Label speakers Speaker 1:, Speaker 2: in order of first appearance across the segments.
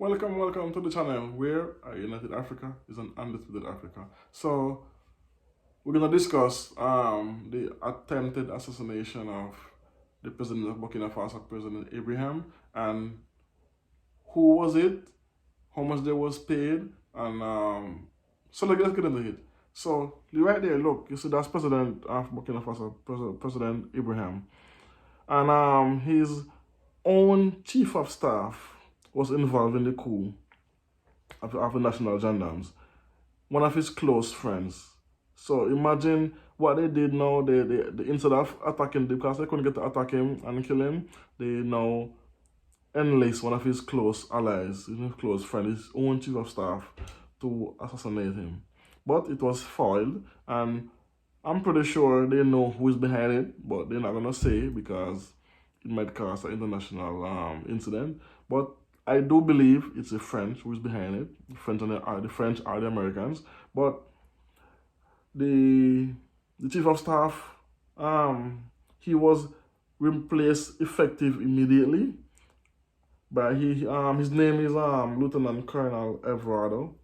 Speaker 1: Welcome to the channel where United Africa is an undisputed Africa. So we're gonna discuss the attempted assassination of the president of Burkina Faso, President Ibrahim, and who was it, how much they was paid, and so let's get into it. So right there, look, you see that's President of Burkina Faso, President Ibrahim, and his own chief of staff was involved in the coup of the national gendarmes, one of his close friends. So imagine what they did now. They instead of attacking, because they couldn't get to attack him and kill him, they now enlist one of his close allies, his close friend, his own chief of staff, to assassinate him. But it was foiled, and I'm pretty sure they know who is behind it, but they're not gonna say because it might cause an international incident. But I do believe it's the French who is behind it. The French are the Americans. But the chief of staff, he was replaced effective immediately by his name is Lieutenant Colonel Evrard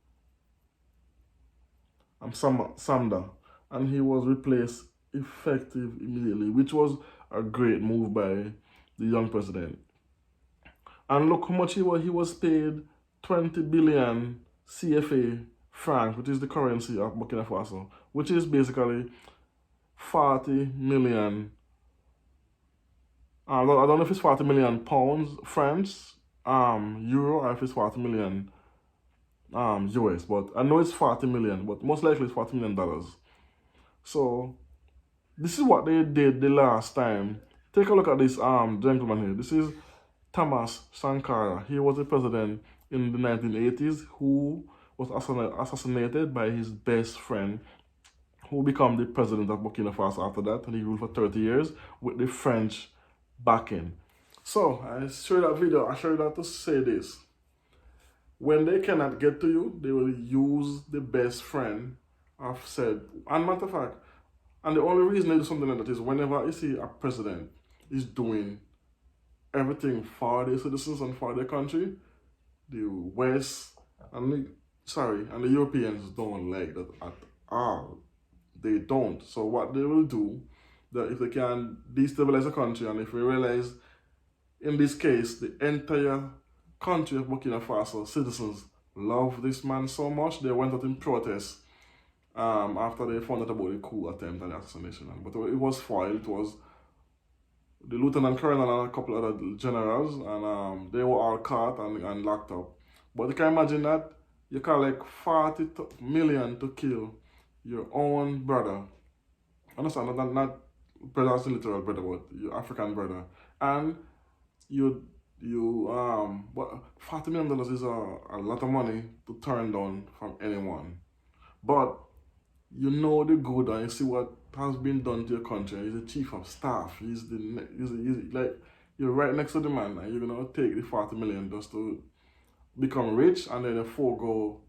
Speaker 1: Somda, and he was replaced effective immediately, which was a great move by the young president. And look how much he was paid: 20 billion CFA francs, which is the currency of Burkina Faso, which is basically 40 million. I don't know if it's 40 million pounds, French, euro, or if it's 40 million US, but I know it's 40 million, but most likely it's $40 million. So this is what they did the last time. Take a look at this gentleman here. This is Thomas Sankara. He was a president in the 1980s who was assassinated by his best friend, who became the president of Burkina Faso after that, and he ruled for 30 years with the French backing. So I showed that video. I showed that to say this: when they cannot get to you, they will use the best friend of said. And matter of fact, and the only reason they do something like that is whenever you see a president is doing everything for their citizens and for their country, the West and the Europeans don't like that at all. They don't. So what they will do, that if they can destabilize a country, and if we realize in this case the entire country of Burkina Faso citizens love this man so much, they went out in protest after they found out about the coup attempt and the assassination. But it was foiled. It was the lieutenant colonel and a couple other generals, and they were all caught and locked up. But you can imagine that you collect 40 million to kill your own brother. Understand? Not brother as a literal brother, but your African brother. And but $40 million is a lot of money to turn down from anyone. But you know the good, and you see what has been done to your country. He's the chief of staff. He's like, you're right next to the man, and you're gonna take the 40 million just to become rich, and then you forego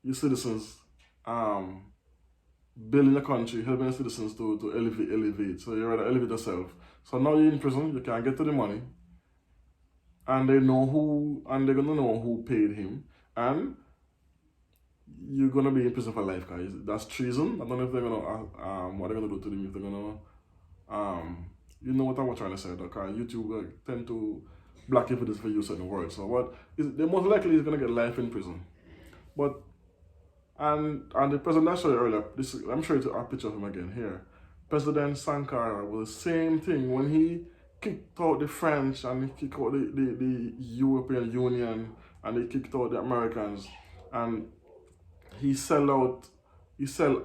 Speaker 1: your citizens building the country, helping the citizens to elevate. So you're rather elevate yourself. So now you're in prison, you can't get to the money, and they're gonna know who paid him, and you're gonna be in prison for life, guys. That's treason. I don't know if they're gonna what they're gonna do to them, if they're gonna you know what I'm trying to say, okay? YouTube tend to block you for this for use certain words. So what is they most likely is gonna get life in prison. But and the president I showed you earlier, I'm showing you a picture of him again here. President Sankara was the same thing when he kicked out the French and he kicked out the European Union, and he kicked out the Americans, and he sell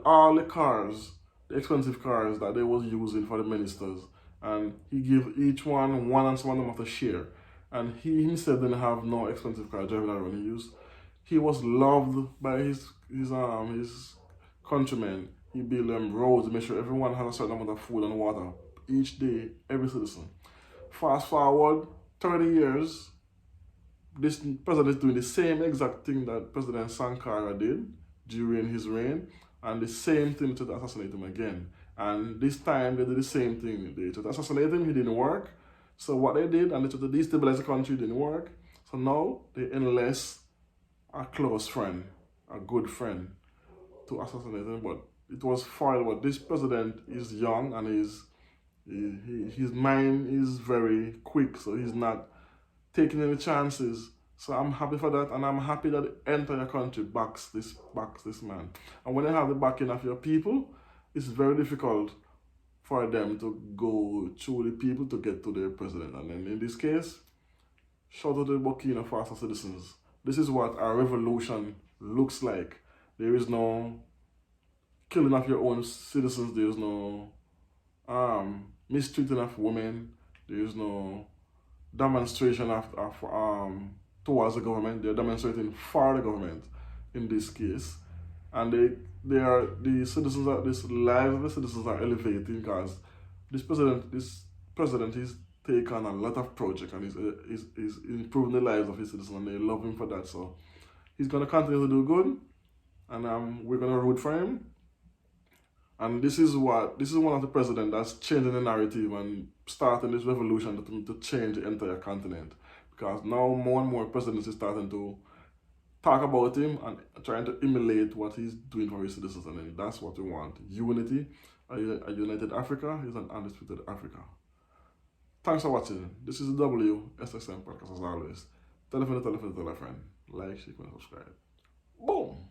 Speaker 1: all the cars, the expensive cars that they was using for the ministers, and he give each one and some of them have to share. And he himself didn't have no expensive car driving around. He was loved by his countrymen. He built them roads, make sure everyone had a certain amount of food and water each day, every citizen. Fast forward 30 years, this president is doing the same exact thing that President Sankara did during his reign, and the same thing to assassinate him again. And this time they did the same thing. They tried to assassinate him, he didn't work. So what they did, and they tried to destabilize the country, didn't work. So So now they enlist a close friend, a good friend, to assassinate him. But it was foiled. But this president is young and his mind is very quick, so he's not taking any chances. So I'm happy for that, and I'm happy that the entire country backs this man. And when you have the backing of your people, it's very difficult for them to go through the people to get to their president. And then in this case, shout out to the Burkina Faso citizens. This is what our revolution looks like. There is no killing of your own citizens. There is no mistreating of women. There is no demonstration towards the government. They're demonstrating for the government in this case, and the citizens are this lives of the citizens are elevating because this president is taken a lot of projects and is improving the lives of his citizens, and they love him for that. So he's gonna continue to do good, and we're gonna root for him. And this is one of the presidents that's changing the narrative and starting this revolution to change the entire continent. Because now more and more presidents are starting to talk about him and trying to emulate what he's doing for his citizens. And then that's what we want. Unity, a united Africa is an undisputed Africa. Thanks for watching. This is the WSSM podcast as always. Tell a friend, tell a friend, tell a friend. Like, share, and subscribe. Boom!